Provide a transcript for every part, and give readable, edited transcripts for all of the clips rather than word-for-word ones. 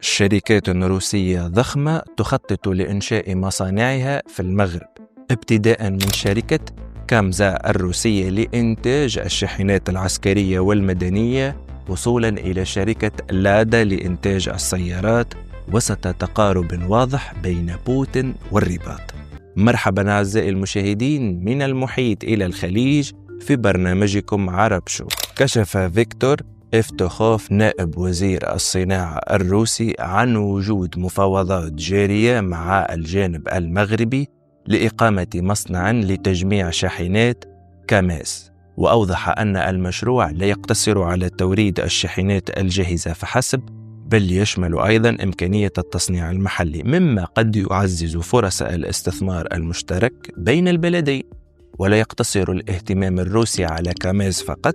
شركات روسية ضخمة تخطط لإنشاء مصانعها في المغرب، ابتداء من شركة كامزا الروسية لإنتاج الشاحنات العسكرية والمدنية، وصولا إلى شركة لادا لإنتاج السيارات، وسط تقارب واضح بين بوتين والرباط. مرحبا أعزائي المشاهدين من المحيط إلى الخليج في برنامجكم عرب شو. كشف فيكتور افتخوف نائب وزير الصناعة الروسي عن وجود مفاوضات جارية مع الجانب المغربي لإقامة مصنع لتجميع شاحنات كاماز، وأوضح أن المشروع لا يقتصر على توريد الشاحنات الجاهزة فحسب، بل يشمل أيضا إمكانية التصنيع المحلي، مما قد يعزز فرص الاستثمار المشترك بين البلدين. ولا يقتصر الاهتمام الروسي على كاماز فقط،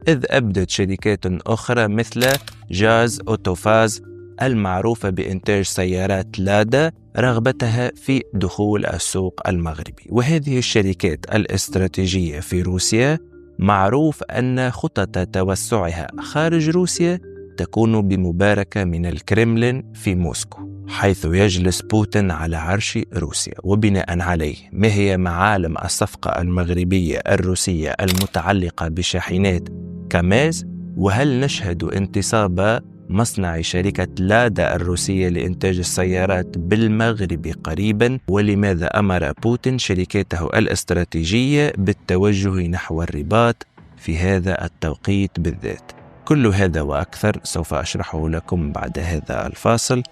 إذ أبدت شركات أخرى مثل جاز أوتوفاز المعروفة بإنتاج سيارات لادا رغبتها في دخول السوق المغربي. وهذه الشركات الاستراتيجية في روسيا معروف أن خطط توسعها خارج روسيا تكون بمباركة من الكرملين في موسكو، حيث يجلس بوتين على عرش روسيا. وبناء عليه، ما هي معالم الصفقة المغربية الروسية المتعلقة بشاحنات كاماز؟ وهل نشهد انتصاب مصنع شركة لادا الروسية لإنتاج السيارات بالمغرب قريبا؟ ولماذا أمر بوتين شركاته الاستراتيجية بالتوجه نحو الرباط في هذا التوقيت بالذات؟ كل هذا وأكثر سوف أشرحه لكم بعد هذا الفاصل.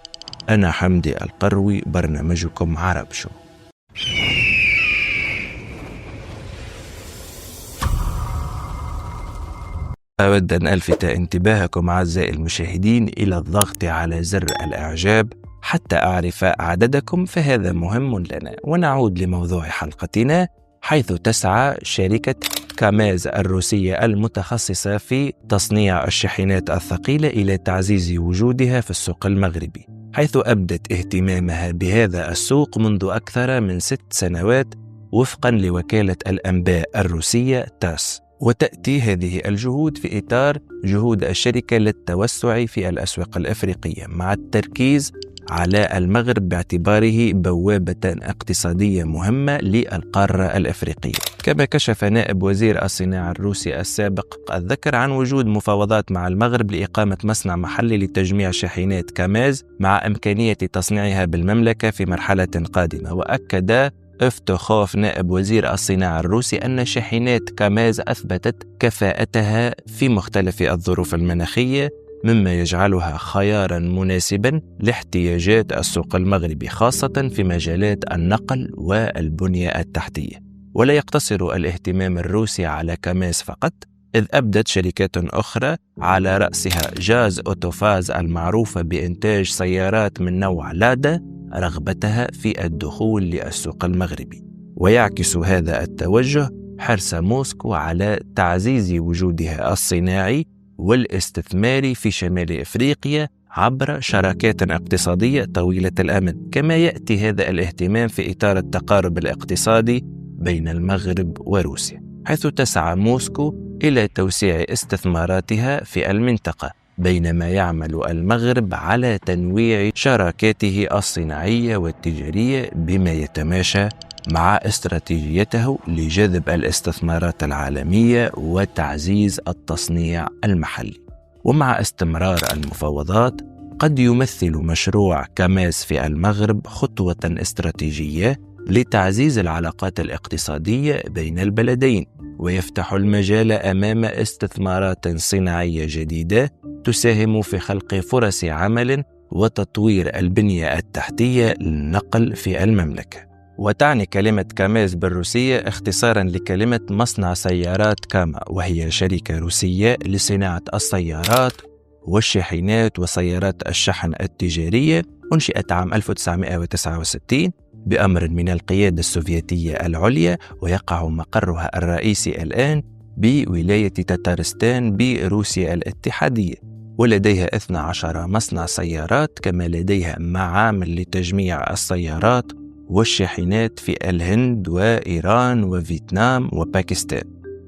أنا حمدي القروي، برنامجكم عرب شو. أود أن ألفت انتباهكم أعزائي المشاهدين إلى الضغط على زر الإعجاب حتى أعرف عددكم، فهذا مهم لنا. ونعود لموضوع حلقتنا، حيث تسعى شركة كاماز الروسية المتخصصة في تصنيع الشاحنات الثقيلة إلى تعزيز وجودها في السوق المغربي، حيث أبدت اهتمامها بهذا السوق منذ أكثر من 6 سنوات وفقا لوكالة الأنباء الروسية تاس. وتأتي هذه الجهود في إطار جهود الشركة للتوسع في الأسواق الأفريقية، مع التركيز على المغرب باعتباره بوابة اقتصادية مهمة للقارة الأفريقية. كما كشف نائب وزير الصناعة الروسي السابق الذكر عن وجود مفاوضات مع المغرب لإقامة مصنع محلي لتجميع شاحنات كاماز مع إمكانية تصنيعها بالمملكة في مرحلة قادمة. وأكد افتخوف نائب وزير الصناعة الروسي أن شاحنات كاماز أثبتت كفاءتها في مختلف الظروف المناخية، مما يجعلها خياراً مناسباً لاحتياجات السوق المغربي، خاصة في مجالات النقل والبنية التحتية. ولا يقتصر الاهتمام الروسي على كاماز فقط، إذ أبدت شركات أخرى على رأسها جاز أوتوفاز المعروفة بإنتاج سيارات من نوع لادا رغبتها في الدخول للسوق المغربي. ويعكس هذا التوجه حرص موسكو على تعزيز وجودها الصناعي والاستثماري في شمال أفريقيا عبر شراكات اقتصادية طويلة الأمد. كما يأتي هذا الاهتمام في إطار التقارب الاقتصادي بين المغرب وروسيا، حيث تسعى موسكو إلى توسيع استثماراتها في المنطقة، بينما يعمل المغرب على تنويع شراكاته الصناعية والتجارية بما يتماشى مع استراتيجيته لجذب الاستثمارات العالمية وتعزيز التصنيع المحلي. ومع استمرار المفاوضات، قد يمثل مشروع كاماز في المغرب خطوة استراتيجية لتعزيز العلاقات الاقتصادية بين البلدين، ويفتح المجال أمام استثمارات صناعية جديدة تساهم في خلق فرص عمل وتطوير البنية التحتية للنقل في المملكة. وتعني كلمة كاماز بالروسية اختصاراً لكلمة مصنع سيارات كاما، وهي شركة روسية لصناعة السيارات والشاحنات وسيارات الشحن التجارية، أنشئت عام 1969 بأمر من القيادة السوفيتية العليا، ويقع مقرها الرئيسي الآن بولاية تتارستان بروسيا الاتحادية. ولديها 12 مصنع سيارات، كما لديها معامل لتجميع السيارات والشاحنات في الهند وإيران وفيتنام وباكستان.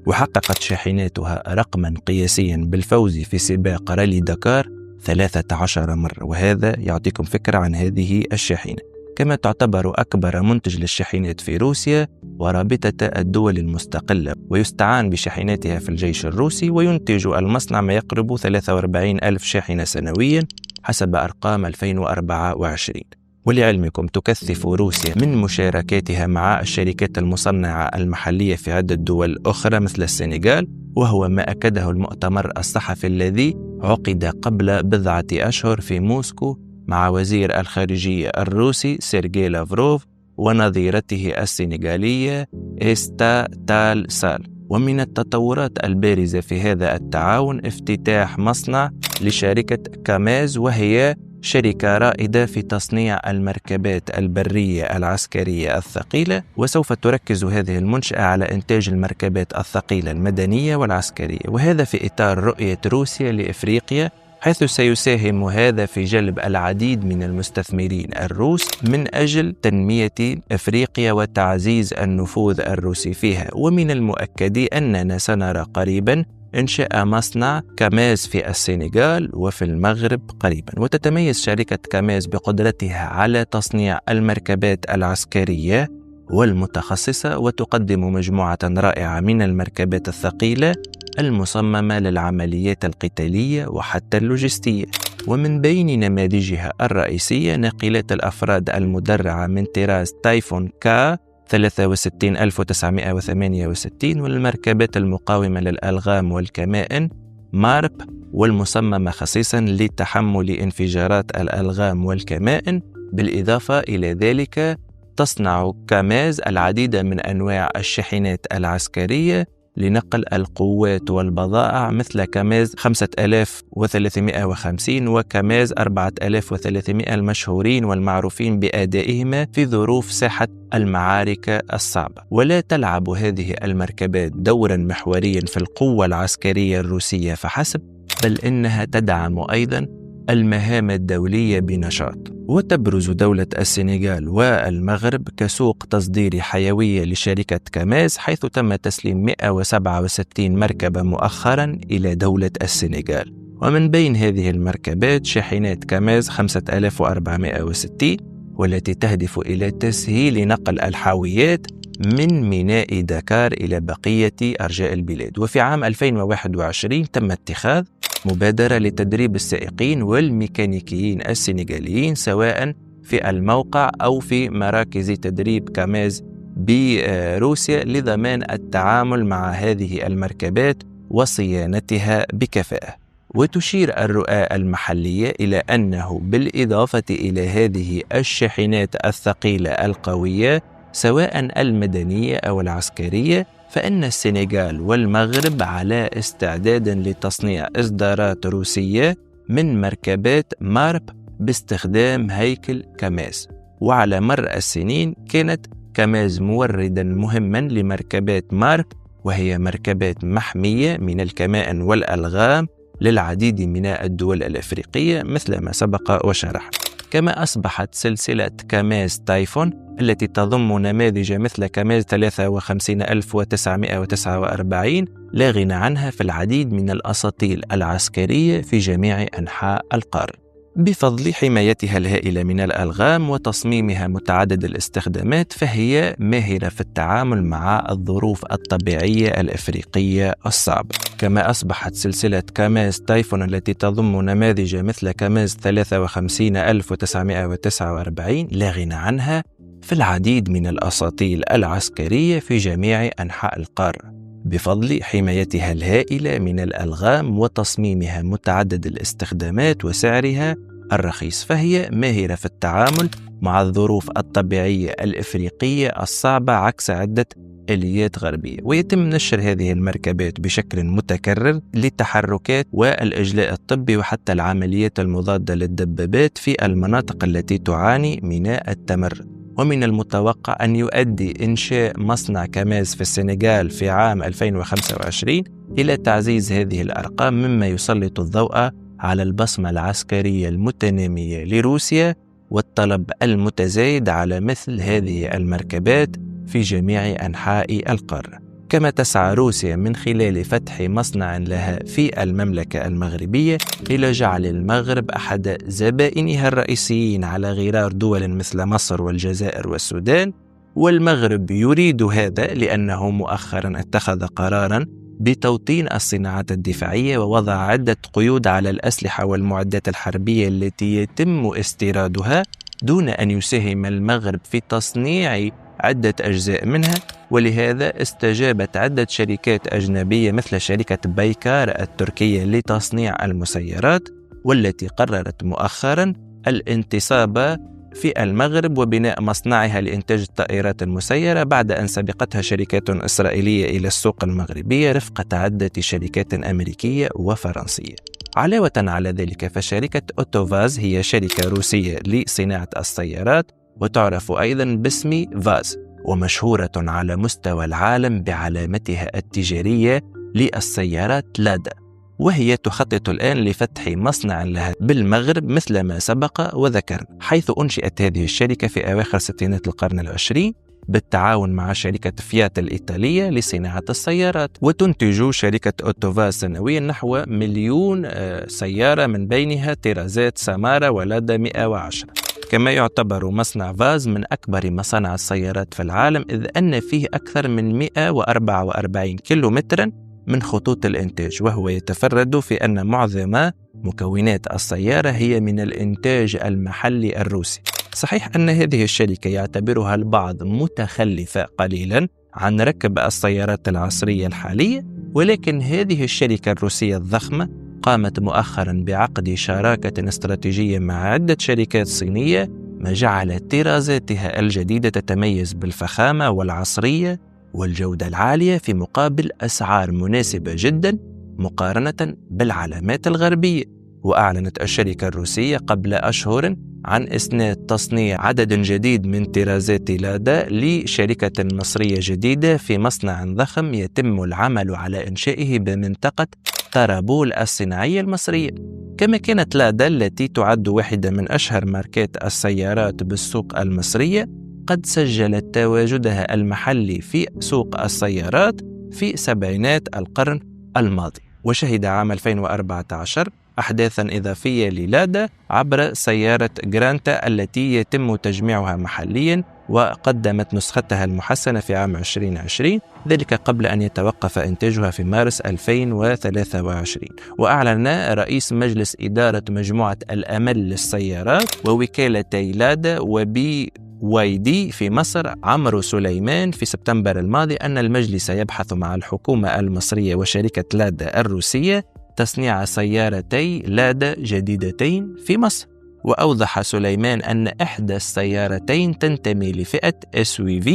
وحققت شاحناتها رقما قياسيا بالفوز في سباق رالي دكار 13 مرة، وهذا يعطيكم فكرة عن هذه الشاحنة. كما تعتبر أكبر منتج للشاحنات في روسيا ورابطة الدول المستقلة، ويستعان بشاحناتها في الجيش الروسي، وينتج المصنع ما يقرب 43 ألف شاحنة سنويا حسب أرقام 2024. ولعلمكم تكثف روسيا من مشاركاتها مع الشركات المصنعة المحلية في عدة دول أخرى مثل السنغال، وهو ما أكده المؤتمر الصحفي الذي عقد قبل بضعة أشهر في موسكو مع وزير الخارجية الروسي سيرجي لافروف ونظيرته السنغالية إستا تال سال. ومن التطورات البارزة في هذا التعاون افتتاح مصنع لشركة كاماز، وهي شركة رائدة في تصنيع المركبات البرية العسكرية الثقيلة، وسوف تركز هذه المنشأة على إنتاج المركبات الثقيلة المدنية والعسكرية، وهذا في إطار رؤية روسيا لإفريقيا، حيث سيساهم هذا في جلب العديد من المستثمرين الروس من أجل تنمية إفريقيا وتعزيز النفوذ الروسي فيها. ومن المؤكد أننا سنرى قريبا إنشاء مصنع كاماز في السنغال وفي المغرب قريبا. وتتميز شركة كاماز بقدرتها على تصنيع المركبات العسكرية والمتخصصة، وتقدم مجموعة رائعة من المركبات الثقيلة المصممة للعمليات القتالية وحتى اللوجستية. ومن بين نماذجها الرئيسية ناقلات الأفراد المدرعة من طراز تايفون كا 63968، والمركبات المقاومة للألغام والكمائن مارب، والمصممة خصيصا لتحمل انفجارات الألغام والكمائن. بالإضافة إلى ذلك تصنع كاماز العديد من أنواع الشاحنات العسكرية لنقل القوات والبضائع مثل كاماز 5350 وكاماز 4300 المشهورين والمعروفين بأدائهما في ظروف ساحة المعارك الصعبة. ولا تلعب هذه المركبات دورا محوريا في القوة العسكرية الروسية فحسب، بل إنها تدعم أيضا المهام الدولية بنشاط. وتبرز دولة السنغال والمغرب كسوق تصدير حيوية لشركة كاماز، حيث تم تسليم 167 مركبة مؤخرا إلى دولة السنغال. ومن بين هذه المركبات شاحنات كاماز 5460، والتي تهدف إلى تسهيل نقل الحاويات من ميناء دكار إلى بقية أرجاء البلاد. وفي عام 2021 تم اتخاذ مبادرة لتدريب السائقين والميكانيكيين السنغاليين سواء في الموقع أو في مراكز تدريب كاماز بروسيا لضمان التعامل مع هذه المركبات وصيانتها بكفاءة. وتشير الرؤى المحلية إلى أنه بالإضافة إلى هذه الشاحنات الثقيلة القوية سواء المدنية أو العسكرية، فإن السنغال والمغرب على استعداد لتصنيع إصدارات روسية من مركبات مارب باستخدام هيكل كاماز. وعلى مر السنين كانت كاماز موردا مهما لمركبات مارب، وهي مركبات محمية من الكمائن والألغام للعديد من الدول الأفريقية مثل ما سبق وشرح. كما أصبحت سلسلة كاماز تايفون التي تضم نماذج مثل كاماز 53949 لا غنى عنها في العديد من الأساطيل العسكرية في جميع أنحاء القارة. بفضل حمايتها الهائلة من الألغام وتصميمها متعدد الاستخدامات، فهي ماهرة في التعامل مع الظروف الطبيعية الأفريقية الصعبة. كما أصبحت سلسلة كاماز تايفون التي تضم نماذج مثل كاماز 53949 لا غنى عنها في العديد من الأساطيل العسكرية في جميع أنحاء القارة، بفضل حمايتها الهائلة من الألغام وتصميمها متعدد الاستخدامات وسعرها الرخيص. فهي ماهرة في التعامل مع الظروف الطبيعية الإفريقية الصعبة عكس عدة آليات غربية. ويتم نشر هذه المركبات بشكل متكرر للتحركات والإجلاء الطبي وحتى العمليات المضادة للدبابات في المناطق التي تعاني من التمرد. ومن المتوقع أن يؤدي إنشاء مصنع كاماز في السنغال في عام 2025 إلى تعزيز هذه الأرقام، مما يسلط الضوء على البصمة العسكرية المتنامية لروسيا والطلب المتزايد على مثل هذه المركبات في جميع أنحاء القارة. كما تسعى روسيا من خلال فتح مصنع لها في المملكة المغربية إلى جعل المغرب أحد زبائنها الرئيسيين على غرار دول مثل مصر والجزائر والسودان. والمغرب يريد هذا لأنه مؤخرا اتخذ قرارا بتوطين الصناعات الدفاعية ووضع عدة قيود على الأسلحة والمعدات الحربية التي يتم استيرادها دون أن يساهم المغرب في تصنيع عدة أجزاء منها. ولهذا استجابت عدة شركات أجنبية مثل شركة بايكار التركية لتصنيع المسيرات، والتي قررت مؤخرا الانتصاب في المغرب وبناء مصنعها لإنتاج الطائرات المسيرة، بعد أن سبقتها شركات إسرائيلية إلى السوق المغربية رفقة عدة شركات أمريكية وفرنسية. علاوة على ذلك، فشركة أوتوفاز هي شركة روسية لصناعة السيارات، وتعرف أيضا باسم فاز، ومشهورة على مستوى العالم بعلامتها التجارية للسيارات لادا، وهي تخطط الآن لفتح مصنع لها بالمغرب مثل ما سبق وذكر، حيث أنشئت هذه الشركة في أواخر ستينات القرن العشرين بالتعاون مع شركة فيات الإيطالية لصناعة السيارات. وتنتج شركة أوتوفاز سنويا نحو 1,000,000 سيارة، من بينها طرازات سامارا ولادا 110. كما يعتبر مصنع فاز من أكبر مصانع السيارات في العالم، إذ أن فيه أكثر من 144 كيلومترا من خطوط الإنتاج، وهو يتفرد في أن معظم مكونات السيارة هي من الإنتاج المحلي الروسي. صحيح أن هذه الشركة يعتبرها البعض متخلفة قليلا عن ركب السيارات العصرية الحالية، ولكن هذه الشركة الروسية الضخمة قامت مؤخرا بعقد شراكة استراتيجية مع عدة شركات صينية، ما جعل طرازاتها الجديدة تتميز بالفخامة والعصرية والجودة العالية في مقابل أسعار مناسبة جدا مقارنة بالعلامات الغربية. وأعلنت الشركة الروسية قبل أشهر عن إسناد تصنيع عدد جديد من طرازات لادا لشركة مصرية جديدة في مصنع ضخم يتم العمل على إنشائه بمنطقة طرابول الصناعية المصرية. كما كانت لادا التي تعد واحدة من أشهر ماركات السيارات بالسوق المصرية قد سجلت تواجدها المحلي في سوق السيارات في سبعينات القرن الماضي. وشهد عام 2014 أحداثاً إضافية للادا عبر سيارة جرانتا التي يتم تجميعها محلياً، وقدمت نسختها المحسنة في عام 2020، ذلك قبل أن يتوقف إنتاجها في مارس 2023. وأعلن رئيس مجلس إدارة مجموعة الأمل للسيارات ووكالتي لادا وBYD في مصر عمرو سليمان في سبتمبر الماضي أن المجلس يبحث مع الحكومة المصرية وشركة لادا الروسية تصنيع سيارتي لادا جديدتين في مصر. وأوضح سليمان أن إحدى السيارتين تنتمي لفئة SUV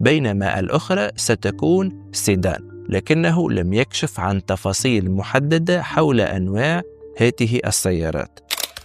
بينما الأخرى ستكون سيدان، لكنه لم يكشف عن تفاصيل محددة حول أنواع هذه السيارات.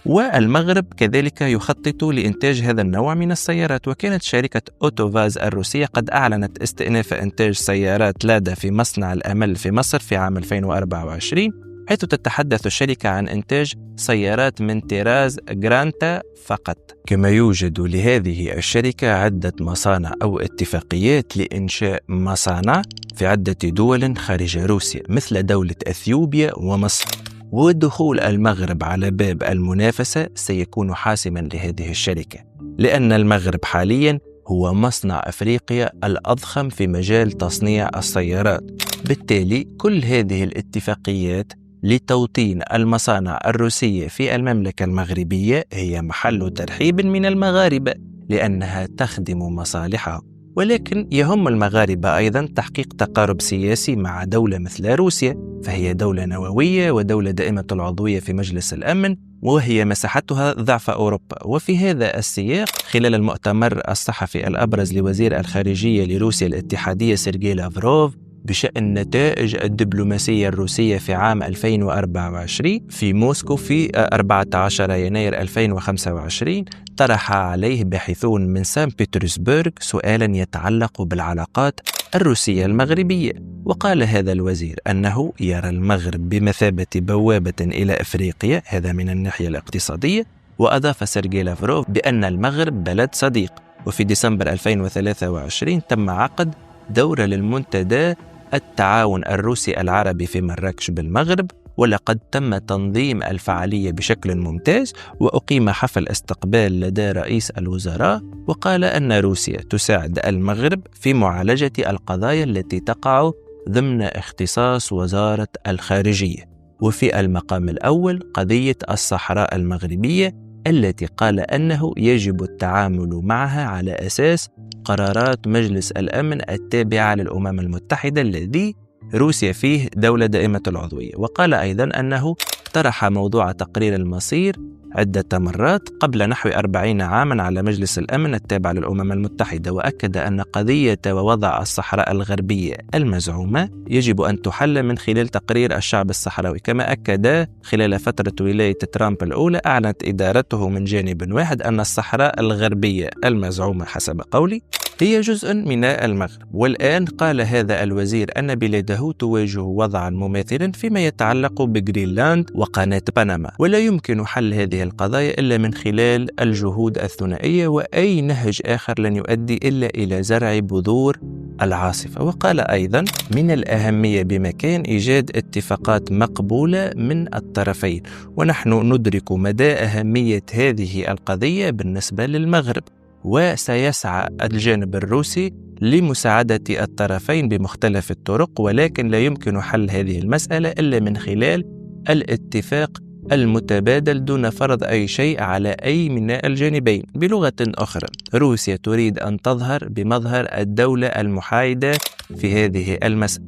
والمغرب كذلك يخطط لإنتاج هذا النوع من السيارات، وكانت شركة أوتوفاز الروسية قد أعلنت استئناف إنتاج سيارات لادا في مصنع الأمل في مصر في عام 2024، حيث تتحدث الشركة عن إنتاج سيارات من طراز جرانتا فقط. كما يوجد لهذه الشركة عدة مصانع أو اتفاقيات لإنشاء مصانع في عدة دول خارج روسيا مثل دولة أثيوبيا ومصر. ودخول المغرب على باب المنافسة سيكون حاسما لهذه الشركة، لأن المغرب حاليا هو مصنع أفريقيا الأضخم في مجال تصنيع السيارات. بالتالي كل هذه الاتفاقيات لتوطين المصانع الروسية في المملكة المغربية هي محل ترحيب من المغاربة، لأنها تخدم مصالحهم. ولكن يهم المغاربة أيضا تحقيق تقارب سياسي مع دولة مثل روسيا، فهي دولة نووية ودولة دائمة العضوية في مجلس الأمن، وهي مساحتها ضعف أوروبا. وفي هذا السياق، خلال المؤتمر الصحفي الأبرز لوزير الخارجية لروسيا الاتحادية سيرجي لافروف بشأن نتائج الدبلوماسية الروسية في عام 2024 في موسكو في 14 يناير 2025، طرح عليه باحثون من سان بطرسبرغ سؤالا يتعلق بالعلاقات الروسية المغربية. وقال هذا الوزير أنه يرى المغرب بمثابة بوابة إلى أفريقيا، هذا من الناحية الاقتصادية. وأضاف سيرجي لافروف بأن المغرب بلد صديق. وفي ديسمبر 2023 تم عقد دورة للمنتدى التعاون الروسي العربي في مراكش بالمغرب، ولقد تم تنظيم الفعالية بشكل ممتاز، وأقيم حفل استقبال لدى رئيس الوزراء، وقال أن روسيا تساعد المغرب في معالجة القضايا التي تقع ضمن اختصاص وزارة الخارجية، وفي المقام الأول قضية الصحراء المغربية التي قال أنه يجب التعامل معها على أساس قرارات مجلس الأمن التابعة للأمم المتحدة الذي روسيا فيه دولة دائمة العضوية. وقال أيضا أنه طرح موضوع تقرير المصير عدة مرات قبل نحو 40 عاما على مجلس الأمن التابع للأمم المتحدة، وأكد أن قضية ووضع الصحراء الغربية المزعومة يجب أن تحل من خلال تقرير الشعب الصحراوي. كما أكد خلال فترة ولاية ترامب الأولى أعلنت إدارته من جانب واحد أن الصحراء الغربية المزعومة حسب قولي هي جزء من المغرب. والآن قال هذا الوزير أن بلاده تواجه وضعا مماثلا فيما يتعلق بغرينلاند وقناة بنما، ولا يمكن حل هذه القضايا إلا من خلال الجهود الثنائية، وأي نهج آخر لن يؤدي إلا إلى زرع بذور العاصفة. وقال أيضا من الأهمية بمكان إيجاد اتفاقات مقبولة من الطرفين، ونحن ندرك مدى أهمية هذه القضية بالنسبة للمغرب، وسيسعى الجانب الروسي لمساعدة الطرفين بمختلف الطرق، ولكن لا يمكن حل هذه المسألة إلا من خلال الاتفاق المتبادل دون فرض أي شيء على أي من الجانبين. بلغة أخرى، روسيا تريد أن تظهر بمظهر الدولة المحايدة في هذه المسألة،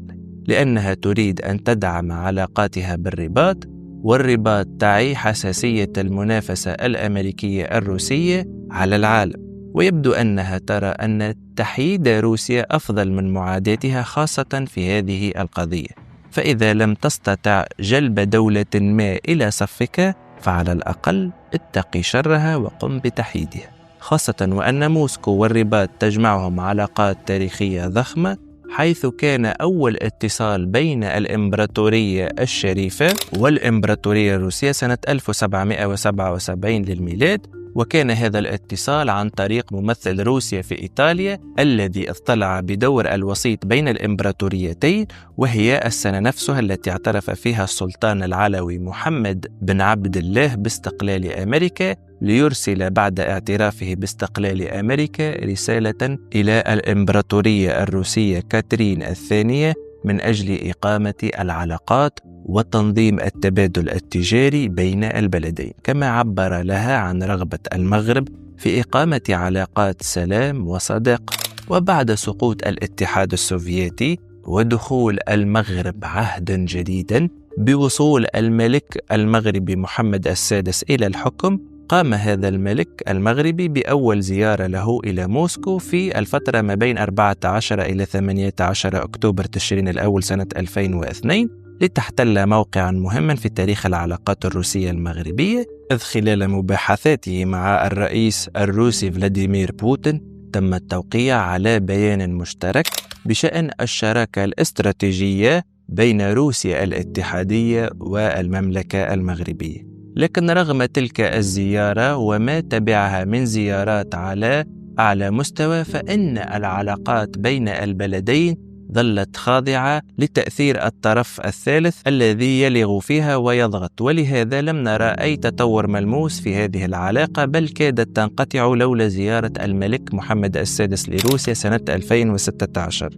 لأنها تريد أن تدعم علاقاتها بالرباط، والرباط تعي حساسية المنافسة الأمريكية الروسية على العالم، ويبدو أنها ترى أن تحييد روسيا أفضل من معاداتها خاصة في هذه القضية. فإذا لم تستطع جلب دولة ما إلى صفك فعلى الأقل اتقي شرها وقم بتحييدها، خاصة وأن موسكو والرباط تجمعهم علاقات تاريخية ضخمة، حيث كان أول اتصال بين الإمبراطورية الشريفة والإمبراطورية الروسية سنة 1777 للميلاد، وكان هذا الاتصال عن طريق ممثل روسيا في إيطاليا الذي اطلع بدور الوسيط بين الإمبراطوريتين، وهي السنة نفسها التي اعترف فيها السلطان العلوي محمد بن عبد الله باستقلال أمريكا، ليرسل بعد اعترافه باستقلال أمريكا رسالة إلى الإمبراطورية الروسية كاترين الثانية من أجل إقامة العلاقات وتنظيم التبادل التجاري بين البلدين، كما عبر لها عن رغبة المغرب في إقامة علاقات سلام وصداقة. وبعد سقوط الاتحاد السوفيتي ودخول المغرب عهدا جديدا بوصول الملك المغربي محمد السادس إلى الحكم، قام هذا الملك المغربي بأول زيارة له إلى موسكو في الفترة ما بين 14 إلى 18 أكتوبر تشرين الأول سنة 2002، لتحتل موقعا مهما في تاريخ العلاقات الروسية المغربية، إذ خلال مباحثاته مع الرئيس الروسي فلاديمير بوتين تم التوقيع على بيان مشترك بشأن الشراكة الاستراتيجية بين روسيا الاتحادية والمملكة المغربية. لكن رغم تلك الزيارة وما تبعها من زيارات على أعلى مستوى، فإن العلاقات بين البلدين ظلت خاضعة لتأثير الطرف الثالث الذي يلغ فيها ويضغط، ولهذا لم نرى أي تطور ملموس في هذه العلاقة، بل كادت تنقطع لولا زيارة الملك محمد السادس لروسيا سنة 2016.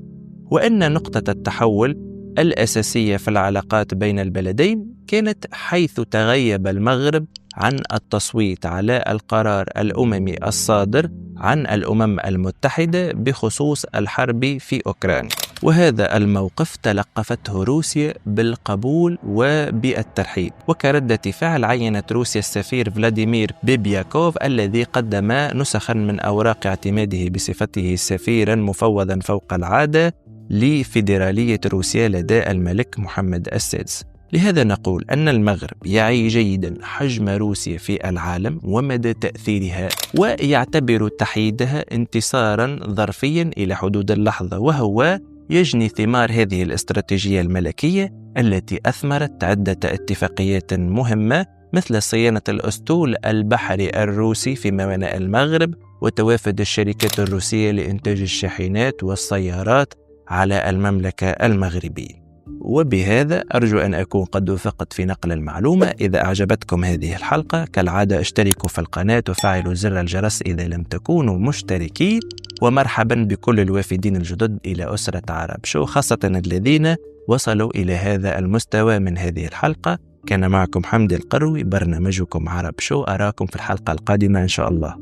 وأن نقطة التحول الأساسية في العلاقات بين البلدين كانت حيث تغيب المغرب عن التصويت على القرار الأممي الصادر عن الأمم المتحدة بخصوص الحرب في أوكرانيا، وهذا الموقف تلقفته روسيا بالقبول وبالترحيب. وكردة فعل عينت روسيا السفير فلاديمير بيبياكوف الذي قدم نسخا من أوراق اعتماده بصفته سفيرا مفوضا فوق العادة لفيدرالية روسيا لدى الملك محمد السادس. لهذا نقول أن المغرب يعي جيدا حجم روسيا في العالم ومدى تأثيرها، ويعتبر تحييدها انتصارا ظرفيا إلى حدود اللحظة، وهو يجني ثمار هذه الاستراتيجية الملكية التي أثمرت عدة اتفاقيات مهمة، مثل صيانة الأسطول البحري الروسي في موانئ المغرب، وتوافد الشركات الروسية لإنتاج الشاحنات والسيارات على المملكة المغربية. وبهذا أرجو أن أكون قد وفقت في نقل المعلومة. إذا أعجبتكم هذه الحلقة كالعادة اشتركوا في القناة وفعلوا زر الجرس إذا لم تكونوا مشتركين. ومرحبا بكل الوافدين الجدد إلى أسرة عرب شو، خاصة الذين وصلوا إلى هذا المستوى من هذه الحلقة. كان معكم حمدي القروي، برنامجكم عرب شو. أراكم في الحلقة القادمة إن شاء الله.